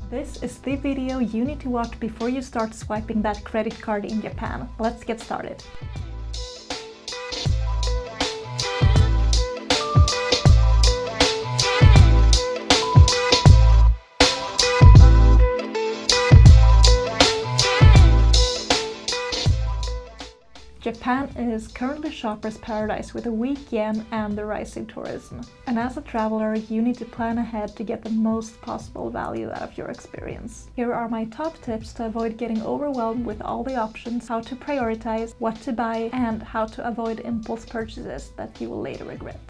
This is the video you need to watch before you start swiping that credit card in Japan. Let's get started. Japan is currently shopper's paradise with a weak yen and the rising tourism. And as a traveler, you need to plan ahead to get the most possible value out of your experience. Here are my top tips to avoid getting overwhelmed with all the options, how to prioritize, what to buy, and how to avoid impulse purchases that you will later regret.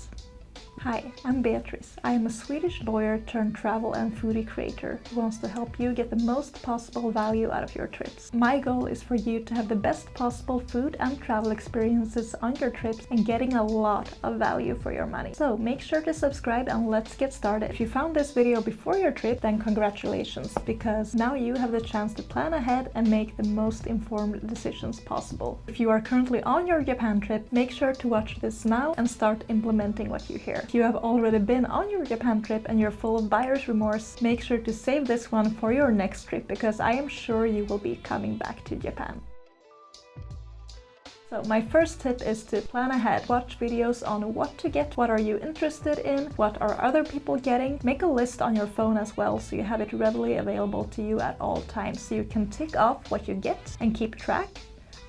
Hi, I'm Beatrice. I am a Swedish lawyer turned travel and foodie creator who wants to help you get the most possible value out of your trips. My goal is for you to have the best possible food and travel experiences on your trips and getting a lot of value for your money. So make sure to subscribe and let's get started. If you found this video before your trip, then congratulations, because now you have the chance to plan ahead and make the most informed decisions possible. If you are currently on your Japan trip, make sure to watch this now and start implementing what you hear. If you have already been on your Japan trip and you're full of buyer's remorse, make sure to save this one for your next trip, because I am sure you will be coming back to Japan. So my first tip is to plan ahead. Watch videos on what to get, what are you interested in, what are other people getting. Make a list on your phone as well so you have it readily available to you at all times, so you can tick off what you get and keep track.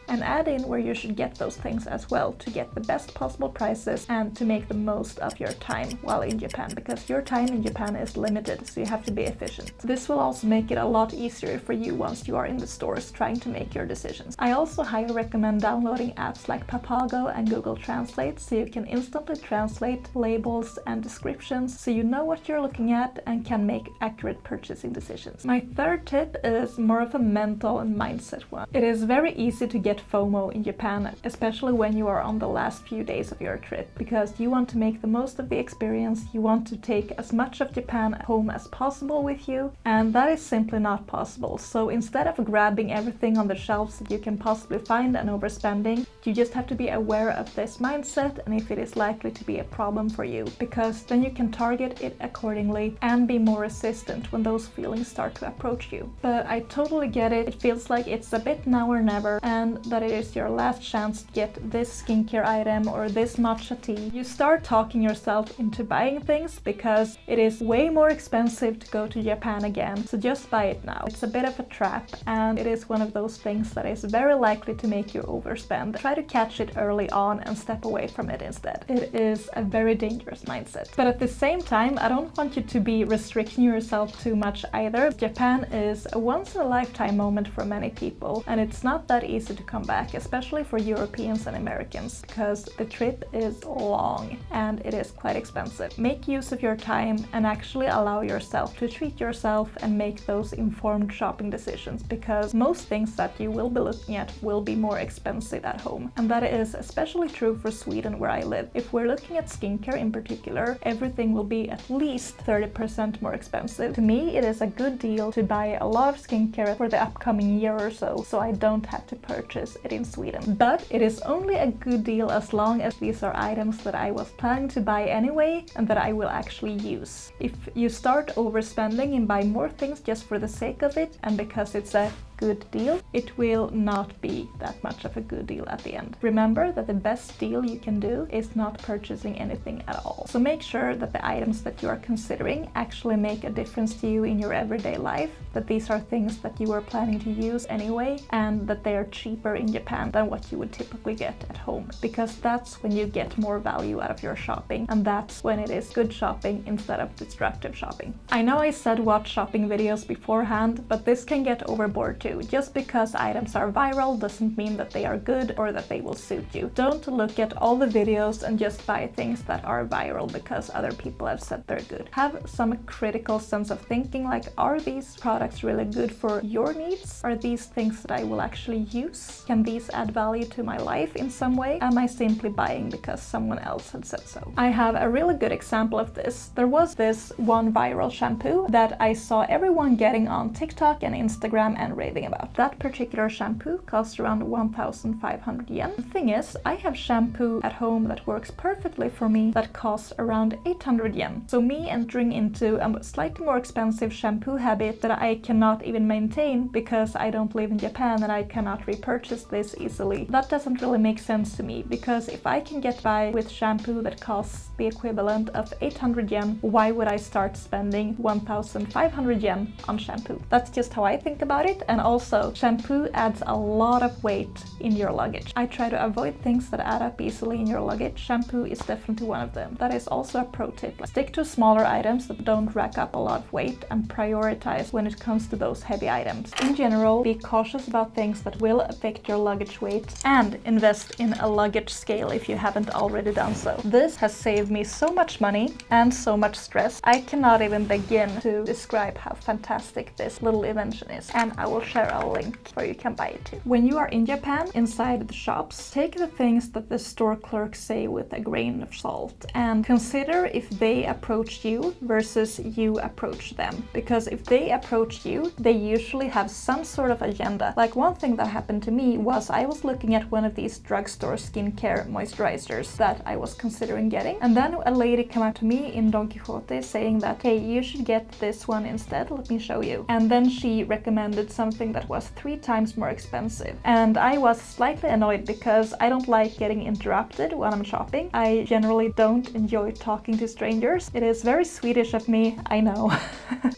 And add in where you should get those things as well to get the best possible prices and to make the most of your time while in Japan, because your time in Japan is limited, so you have to be efficient. This will also make it a lot easier for you once you are in the stores trying to make your decisions. I also highly recommend downloading apps like Papago and Google Translate so you can instantly translate labels and descriptions so you know what you're looking at and can make accurate purchasing decisions. My third tip is more of a mental and mindset one. It is very easy to get FOMO in Japan, especially when you are on the last few days of your trip, because you want to make the most of the experience, you want to take as much of Japan home as possible with you, and that is simply not possible. So instead of grabbing everything on the shelves that you can possibly find and overspending, you just have to be aware of this mindset and if it is likely to be a problem for you, because then you can target it accordingly and be more resistant when those feelings start to approach you. But I totally get it. It feels like it's a bit now or never, and that it is your last chance to get this skincare item or this matcha tea. You start talking yourself into buying things because it is way more expensive to go to Japan again, so just buy it now. It's a bit of a trap, and it is one of those things that is very likely to make you overspend. Try to catch it early on and step away from it instead. It is a very dangerous mindset. But at the same time, I don't want you to be restricting yourself too much either. Japan is a once-in-a-lifetime moment for many people, and it's not that easy to come back, especially for Europeans and Americans, because the trip is long and it is quite expensive. Make use of your time and actually allow yourself to treat yourself and make those informed shopping decisions, because most things that you will be looking at will be more expensive at home. And that is especially true for Sweden, where I live. If we're looking at skincare in particular, everything will be at least 30% more expensive. To me, it is a good deal to buy a lot of skincare for the upcoming year or so I don't have to purchase it in Sweden. But it is only a good deal as long as these are items that I was planning to buy anyway and that I will actually use. If you start overspending and buy more things just for the sake of it and because it's a good deal, it will not be that much of a good deal at the end. Remember that the best deal you can do is not purchasing anything at all. So make sure that the items that you are considering actually make a difference to you in your everyday life, that these are things that you are planning to use anyway, and that they are cheaper in Japan than what you would typically get at home, because that's when you get more value out of your shopping, and that's when it is good shopping instead of destructive shopping. I know I said watch shopping videos beforehand, but this can get overboard too. Just because items are viral doesn't mean that they are good or that they will suit you. Don't look at all the videos and just buy things that are viral because other people have said they're good. Have some critical sense of thinking, like, are these products really good for your needs? Are these things that I will actually use? Can these add value to my life in some way? Am I simply buying because someone else had said so? I have a really good example of this. There was this one viral shampoo that I saw everyone getting on TikTok and Instagram and Reddit. raving about. That particular shampoo costs around 1,500 yen. The thing is, I have shampoo at home that works perfectly for me that costs around 800 yen. So me entering into a slightly more expensive shampoo habit that I cannot even maintain because I don't live in Japan and I cannot repurchase this easily, that doesn't really make sense to me, because if I can get by with shampoo that costs the equivalent of 800 yen, why would I start spending 1,500 yen on shampoo? That's just how I think about it. And also, shampoo adds a lot of weight in your luggage. I try to avoid things that add up easily in your luggage. Shampoo is definitely one of them. That is also a pro tip. Stick to smaller items that don't rack up a lot of weight and prioritize when it comes to those heavy items. In general, be cautious about things that will affect your luggage weight and invest in a luggage scale if you haven't already done so. This has saved me so much money and so much stress. I cannot even begin to describe how fantastic this little invention is, and I will share a link where you can buy it too. When you are in Japan, inside the shops, take the things that the store clerks say with a grain of salt and consider if they approach you versus you approach them. Because if they approach you, they usually have some sort of agenda. Like, one thing that happened to me was I was looking at one of these drugstore skincare moisturizers that I was considering getting, and then a lady came up to me in Don Quixote saying that, hey, you should get this one instead, let me show you. And then she recommended something that was 3 times more expensive. And I was slightly annoyed because I don't like getting interrupted when I'm shopping. I generally don't enjoy talking to strangers. It is very Swedish of me, I know.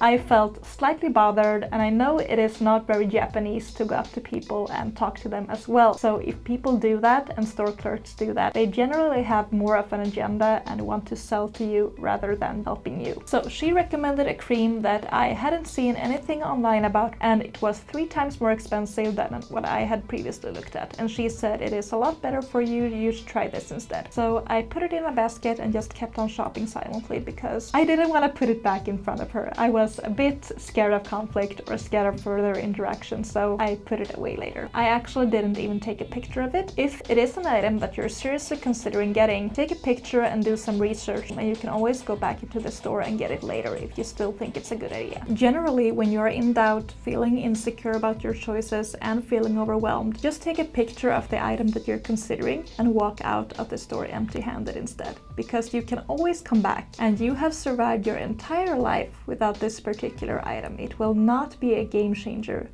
I felt slightly bothered, and I know it is not very Japanese to go up to people and talk to them as well. So if people do that and store clerks do that, they generally have more of an agenda and want to sell to you rather than helping you. So she recommended a cream that I hadn't seen anything online about, and it was 3 times more expensive than what I had previously looked at. And she said it is a lot better for you, you should try this instead. So I put it in my basket and just kept on shopping silently because I didn't want to put it back in front of her. I was a bit scared of conflict or scared of further interaction, so I put it away later. I actually didn't even take a picture of it. If it is an item that you're seriously considering getting, take a picture and do some research, and you can always go back into the store and get it later if you still think it's a good idea. Generally, when you're in doubt, feeling insecure about your choices and feeling overwhelmed, just take a picture of the item that you're considering and walk out of the store empty-handed instead, because you can always come back, and you have survived your entire life without this particular item. It will not be a game changer,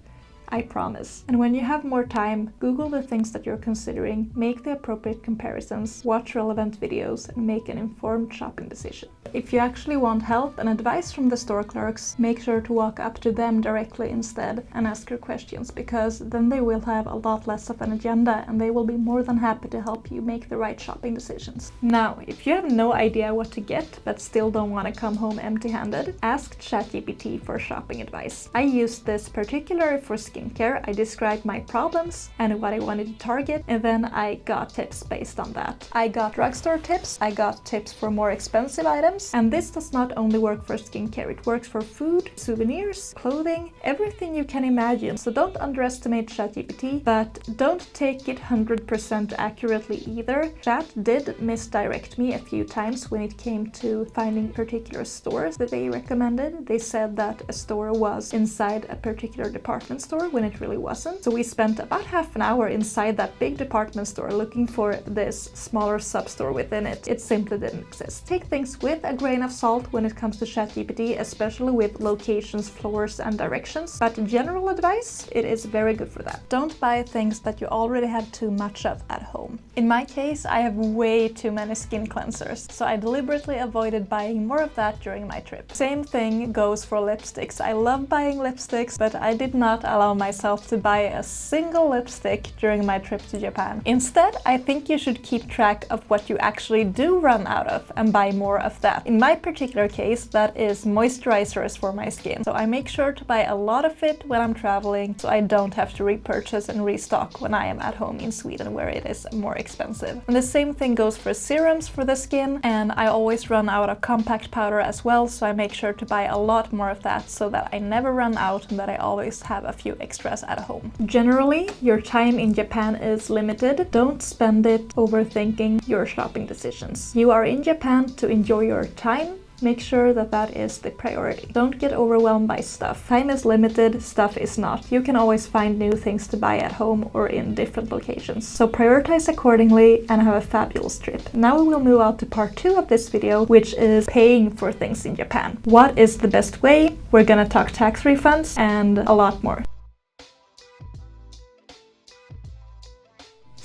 I promise. And when you have more time, Google the things that you're considering, make the appropriate comparisons, watch relevant videos, and make an informed shopping decision. If you actually want help and advice from the store clerks, make sure to walk up to them directly instead and ask your questions, because then they will have a lot less of an agenda and they will be more than happy to help you make the right shopping decisions. Now, if you have no idea what to get but still don't want to come home empty-handed, ask ChatGPT for shopping advice. I used this particularly for skincare. I described my problems and what I wanted to target, and then I got tips based on that. I got drugstore tips, I got tips for more expensive items, and this does not only work for skincare, it works for food, souvenirs, clothing, everything you can imagine. So don't underestimate ChatGPT, but don't take it 100% accurately either. Chat did misdirect me a few times when it came to finding particular stores that they recommended. They said that a store was inside a particular department store when it really wasn't. So we spent about half an hour inside that big department store looking for this smaller sub-store within it. It simply didn't exist. Take things with a grain of salt when it comes to ChatGPT, especially with locations, floors, and directions. But general advice, it is very good for that. Don't buy things that you already have too much of at home. In my case, I have way too many skin cleansers, so I deliberately avoided buying more of that during my trip. Same thing goes for lipsticks. I love buying lipsticks, but I did not allow myself to buy a single lipstick during my trip to Japan. Instead, I think you should keep track of what you actually do run out of and buy more of that. In my particular case, that is moisturizers for my skin. So I make sure to buy a lot of it when I'm traveling, so I don't have to repurchase and restock when I am at home in Sweden, where it is more expensive. And the same thing goes for serums for the skin, and I always run out of compact powder as well, so I make sure to buy a lot more of that so that I never run out and that I always have a few extras at home. Generally, your time in Japan is limited. Don't spend it overthinking your shopping decisions. You are in Japan to enjoy your time make sure that that is the priority. Don't get overwhelmed by stuff. Time is limited, stuff is not. You can always find new things to buy at home or in different locations. So prioritize accordingly and have a fabulous trip. Now we will move on to part 2 of this video, which is paying for things in Japan. What is the best way? We're gonna talk tax refunds and a lot more.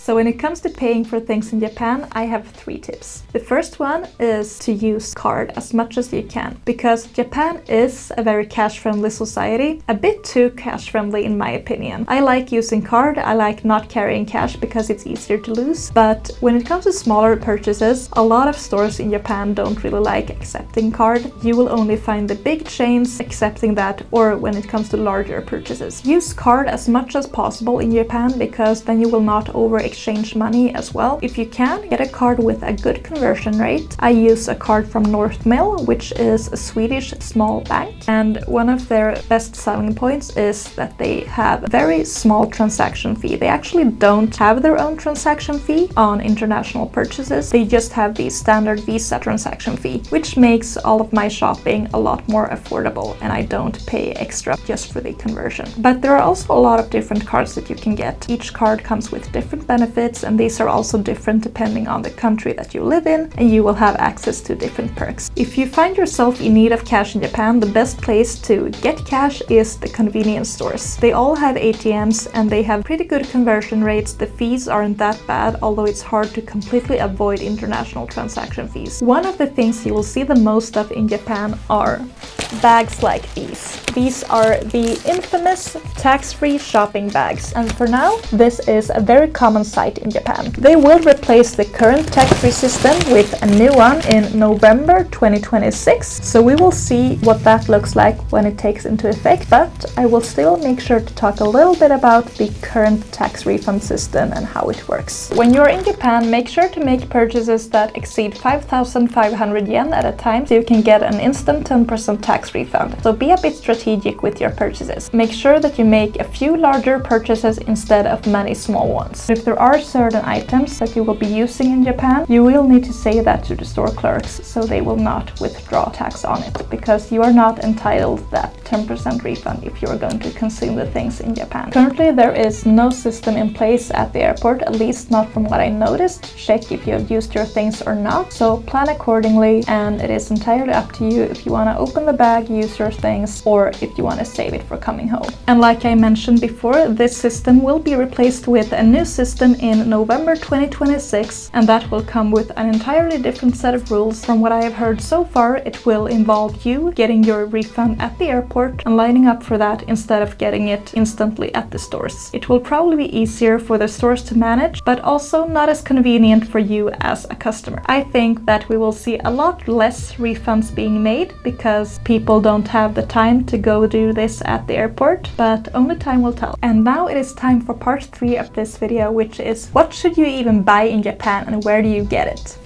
So when it comes to paying for things in Japan, I have 3 tips. The first one is to use card as much as you can, because Japan is a very cash-friendly society, a bit too cash-friendly in my opinion. I like using card, I like not carrying cash because it's easier to lose, but when it comes to smaller purchases, a lot of stores in Japan don't really like accepting card. You will only find the big chains accepting that, or when it comes to larger purchases. Use card as much as possible in Japan, because then you will not exchange money as well. If you can, get a card with a good conversion rate. I use a card from North Mill, which is a Swedish small bank, and one of their best selling points is that they have a very small transaction fee. They actually don't have their own transaction fee on international purchases. They just have the standard Visa transaction fee, which makes all of my shopping a lot more affordable, and I don't pay extra just for the conversion. But there are also a lot of different cards that you can get. Each card comes with different benefits, and these are also different depending on the country that you live in, and you will have access to different perks. If you find yourself in need of cash in Japan, the best place to get cash is the convenience stores. They all have ATMs and they have pretty good conversion rates. The fees aren't that bad, although it's hard to completely avoid international transaction fees. One of the things you will see the most of in Japan are bags like these. These are the infamous tax-free shopping bags, and for now this is a very common sight in Japan. They will replace the current tax-free system with a new one in November 2026, so we will see what that looks like when it takes into effect, but I will still make sure to talk a little bit about the current tax refund system and how it works. When you're in Japan, make sure to make purchases that exceed 5,500 yen at a time, so you can get an instant 10% tax refund. So be a bit strategic with your purchases. Make sure that you make a few larger purchases instead of many small ones. If there are certain items that you will be using in Japan, you will need to say that to the store clerks so they will not withdraw tax on it, because you are not entitled that 10% refund if you are going to consume the things in Japan. Currently there is no system in place at the airport, at least not from what I noticed. Check if you have used your things or not, so plan accordingly, and it is entirely up to you if you want to open the bag, use your things, or if you want to save it for coming home. And like I mentioned before, this system will be replaced with a new system in November 2026, and that will come with an entirely different set of rules. From what I have heard so far, it will involve you getting your refund at the airport and lining up for that instead of getting it instantly at the stores. It will probably be easier for the stores to manage, but also not as convenient for you as a customer. I think that we will see a lot less refunds being made because people don't have the time to go do this at the airport, but only time will tell. And now it is time for part 3 of this video, which is what should you even buy in Japan and where do you get it?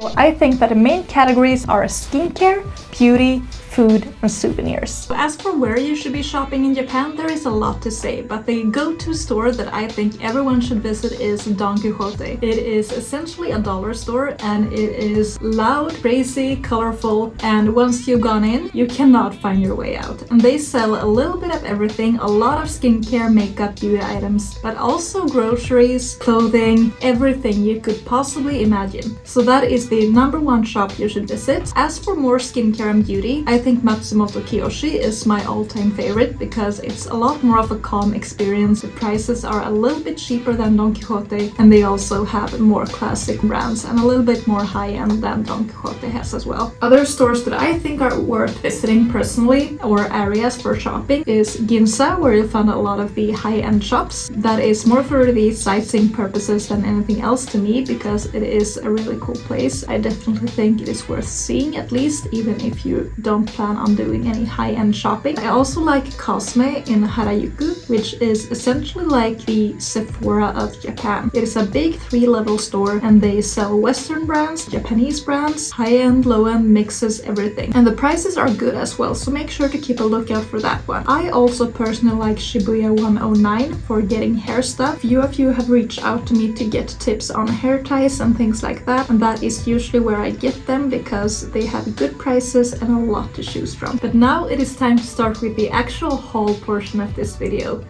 Well, I think that the main categories are skincare, beauty, food, and souvenirs. As for where you should be shopping in Japan, there is a lot to say, but the go-to store that I think everyone should visit is Don Quijote. It is essentially a dollar store, and it is loud, crazy, colorful, and once you've gone in, you cannot find your way out. And they sell a little bit of everything, a lot of skincare, makeup, beauty items, but also groceries, clothing, everything you could possibly imagine. So that is the #1 shop you should visit. As for more skincare and beauty, I think Matsumoto Kiyoshi is my all-time favorite because it's a lot more of a calm experience. The prices are a little bit cheaper than Don Quijote, and they also have more classic brands and a little bit more high-end than Don Quijote has as well. Other stores that I think are worth visiting personally, or areas for shopping, is Ginza, where you find a lot of the high-end shops. That is more for the sightseeing purposes than anything else to me, because it is a really cool place. I definitely think it is worth seeing, at least, even if you don't plan on doing any high-end shopping. I also like Cosme in Harajuku, which is essentially like the Sephora of Japan. It is a big 3-level store and they sell Western brands, Japanese brands, high-end, low-end, mixes, everything. And the prices are good as well, so make sure to keep a lookout for that one. I also personally like Shibuya 109 for getting hair stuff. Few of you have reached out to me to get tips on hair ties and things like that, and that is usually where I get them because they have good prices and a lot to choose from. But now it is time to start with the actual haul portion of this video.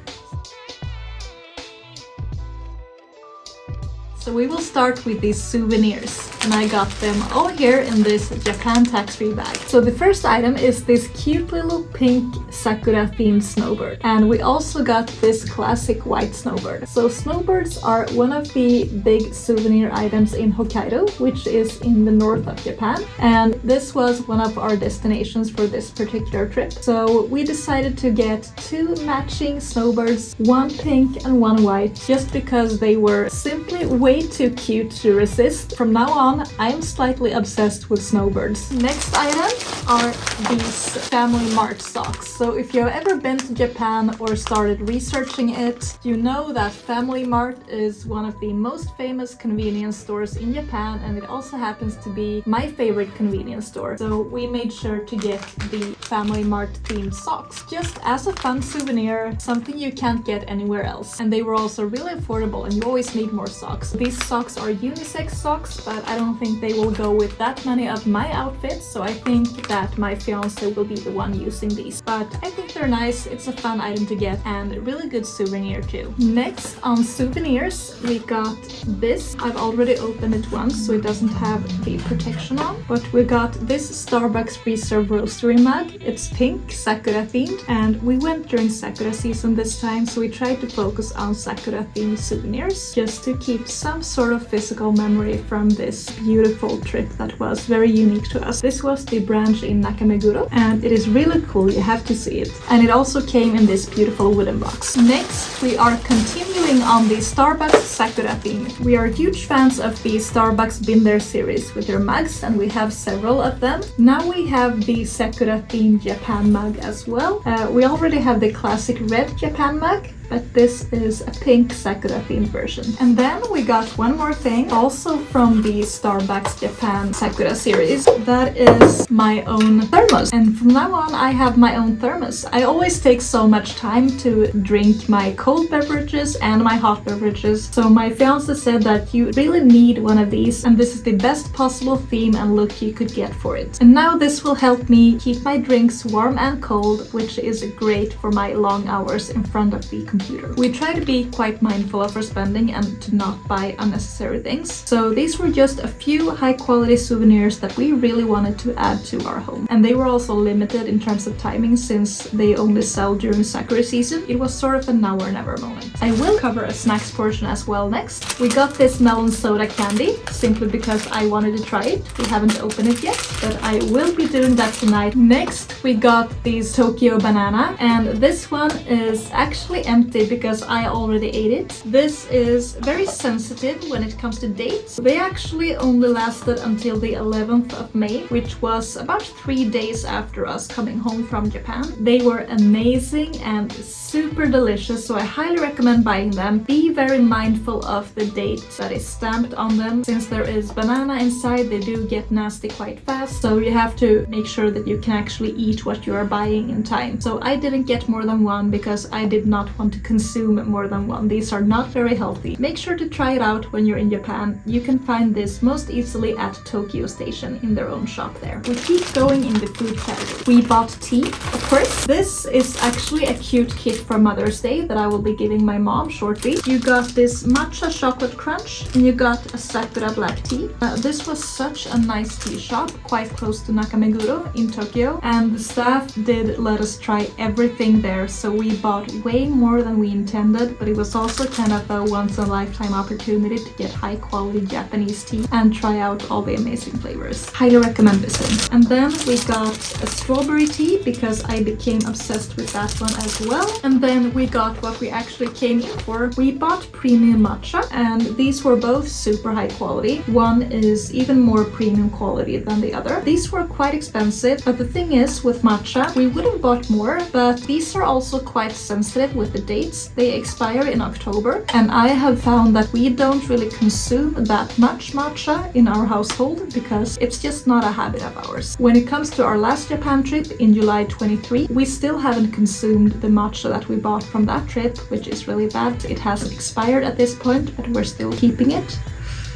So we will start with these souvenirs, and I got them all here in this Japan tax-free bag. So the first item is this cute little pink sakura themed snowbird, and we also got this classic white snowbird. So snowbirds are one of the big souvenir items in Hokkaido, which is in the north of Japan, and this was one of our destinations for this particular trip. So we decided to get 2 matching snowbirds, one pink and one white, just because they were simply way too cute to resist. From now on, I am slightly obsessed with snowbirds. Next item are these Family Mart socks. So if you've ever been to Japan or started researching it, you know that Family Mart is one of the most famous convenience stores in Japan, and it also happens to be my favorite convenience store. So we made sure to get the Family Mart themed socks, just as a fun souvenir, something you can't get anywhere else. And they were also really affordable, and you always need more socks. These socks are unisex socks, but I don't think they will go with that many of my outfits, so I think that my fiance will be the one using these. But I think they're nice, it's a fun item to get, and a really good souvenir too. Next on souvenirs, we got this. I've already opened it once, so it doesn't have the protection on, but we got this Starbucks Reserve Roastery mug. It's pink, sakura themed, and we went during sakura season this time, so we tried to focus on sakura themed souvenirs, just to keep some sort of physical memory from this beautiful trip that was very unique to us. This was the branch in Nakameguro, and it is really cool, you have to see it. And it also came in this beautiful wooden box. Next, we are continuing on the Starbucks Sakura theme. We are huge fans of the Starbucks Been There series with their mugs, and we have several of them. Now we have the Sakura themed Japan mug as well. We already have the classic red Japan mug, but this is a pink sakura themed version. And then we got one more thing, also from the Starbucks Japan Sakura series. That is my own thermos. And from now on, I have my own thermos. I always take so much time to drink my cold beverages and my hot beverages. So my fiance said that you really need one of these, and this is the best possible theme and look you could get for it. And now this will help me keep my drinks warm and cold, which is great for my long hours in front of the computer. We try to be quite mindful of our spending and to not buy unnecessary things. So these were just a few high quality souvenirs that we really wanted to add to our home. And they were also limited in terms of timing, since they only sell during sakura season. It was sort of a now or never moment. I will cover a snacks portion as well next. We got this melon soda candy simply because I wanted to try it. We haven't opened it yet, but I will be doing that tonight. Next, we got these Tokyo banana, and this one is actually empty because I already ate it. This is very sensitive when it comes to dates. They actually only lasted until the 11th of May, which was about 3 days after us coming home from Japan. They were amazing and super delicious, so I highly recommend buying them. Be very mindful of the date that is stamped on them. Since there is banana inside, they do get nasty quite fast, so you have to make sure that you can actually eat what you are buying in time. So I didn't get more than one because I did not want to consume more than one. These are not very healthy. Make sure to try it out when you're in Japan. You can find this most easily at Tokyo Station in their own shop there. We keep going in the food category. We bought tea, of course. This is actually a cute kit for Mother's Day that I will be giving my mom shortly. You got this matcha chocolate crunch, and you got a sakura black tea. This was such a nice tea shop, quite close to Nakameguro in Tokyo, and the staff did let us try everything there, so we bought way more than we intended, but it was also kind of a once-in-a-lifetime opportunity to get high-quality Japanese tea and try out all the amazing flavors. Highly recommend this one. And then we got a strawberry tea because I became obsessed with that one as well. And then we got what we actually came in for. We bought premium matcha, and these were both super high quality. One is even more premium quality than the other. These were quite expensive, but the thing is with matcha, we would have bought more, but these are also quite sensitive with the dates. They expire in October, and I have found that we don't really consume that much matcha in our household because it's just not a habit of ours. When it comes to our last Japan trip in July 23, we still haven't consumed the matcha that we bought from that trip, which is really bad. It hasn't expired at this point, but we're still keeping it.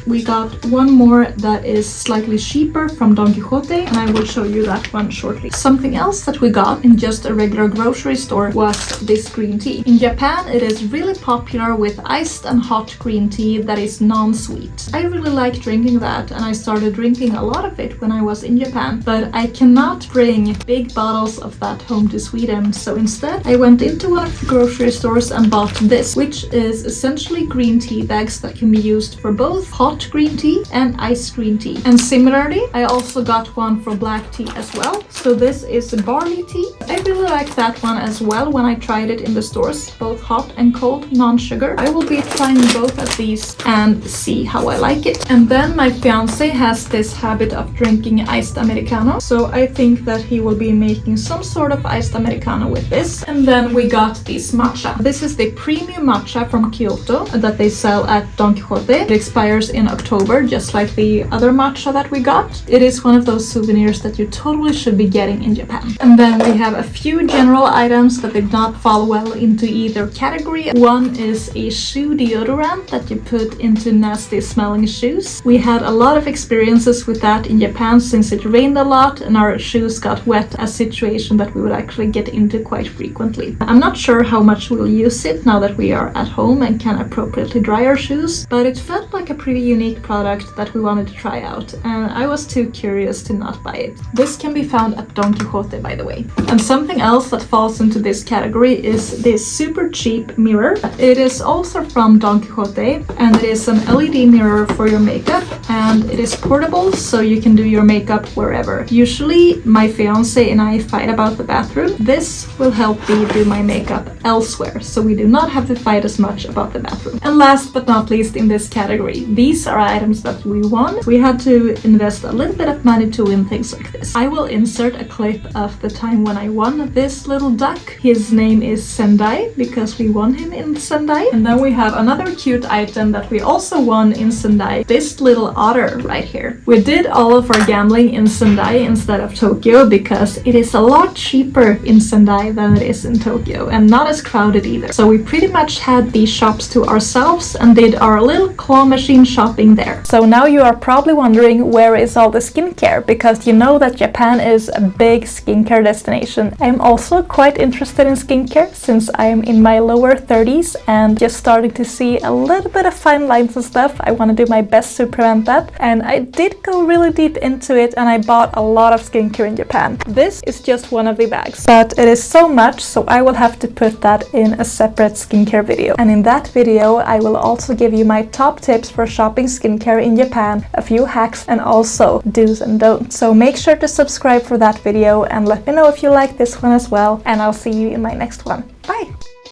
We got one more that is slightly cheaper from Don Quixote, and I will show you that one shortly. Something else that we got in just a regular grocery store was this green tea. In Japan, it is really popular with iced and hot green tea that is non-sweet. I really like drinking that, and I started drinking a lot of it when I was in Japan, but I cannot bring big bottles of that home to Sweden, so instead I went into one of the grocery stores and bought this, which is essentially green tea bags that can be used for both hot green tea and iced green tea. And similarly, I also got one for black tea as well. So this is a barley tea. I really like that one as well when I tried it in the stores, both hot and cold, non-sugar. I will be trying both of these and see how I like it. And then my fiance has this habit of drinking iced Americano, so I think that he will be making some sort of iced Americano with this. And then we got this matcha. This is the premium matcha from Kyoto that they sell at Don Quixote. It expires in October, just like the other matcha that we got. It is one of those souvenirs that you totally should be getting in Japan. And then we have a few general items that did not fall well into either category. One is a shoe deodorant that you put into nasty smelling shoes. We had a lot of experiences with that in Japan since it rained a lot and our shoes got wet, a situation that we would actually get into quite frequently. I'm not sure how much we'll use it now that we are at home and can appropriately dry our shoes, but it felt like a pretty unique product that we wanted to try out, and I was too curious to not buy it. This can be found at Don Quixote, by the way. And something else that falls into this category is this super cheap mirror. It is also from Don Quixote, and it is an LED mirror for your makeup, and it is portable, so you can do your makeup wherever. Usually, my fiance and I fight about the bathroom. This will help me do my makeup elsewhere, so we do not have to fight as much about the bathroom. And last but not least in this category, these are items that we won. We had to invest a little bit of money to win things like this. I will insert a clip of the time when I won this little duck. His name is Sendai because we won him in Sendai. And then we have another cute item that we also won in Sendai, this little otter right here. We did all of our gambling in Sendai instead of Tokyo because it is a lot cheaper in Sendai than it is in Tokyo and not as crowded either. So we pretty much had these shops to ourselves and did our little claw machine shopping there. So now you are probably wondering where is all the skincare, because you know that Japan is a big skincare destination. I'm also quite interested in skincare since I am in my lower 30s and just starting to see a little bit of fine lines and stuff. I want to do my best to prevent that, and I did go really deep into it and I bought a lot of skincare in Japan. This is just one of the bags, but it is so much, so I will have to put that in a separate skincare video. And in that video I will also give you my top tips for shopping skincare in Japan, a few hacks, and also do's and don'ts. So make sure to subscribe for that video and let me know if you like this one as well, and I'll see you in my next one. Bye!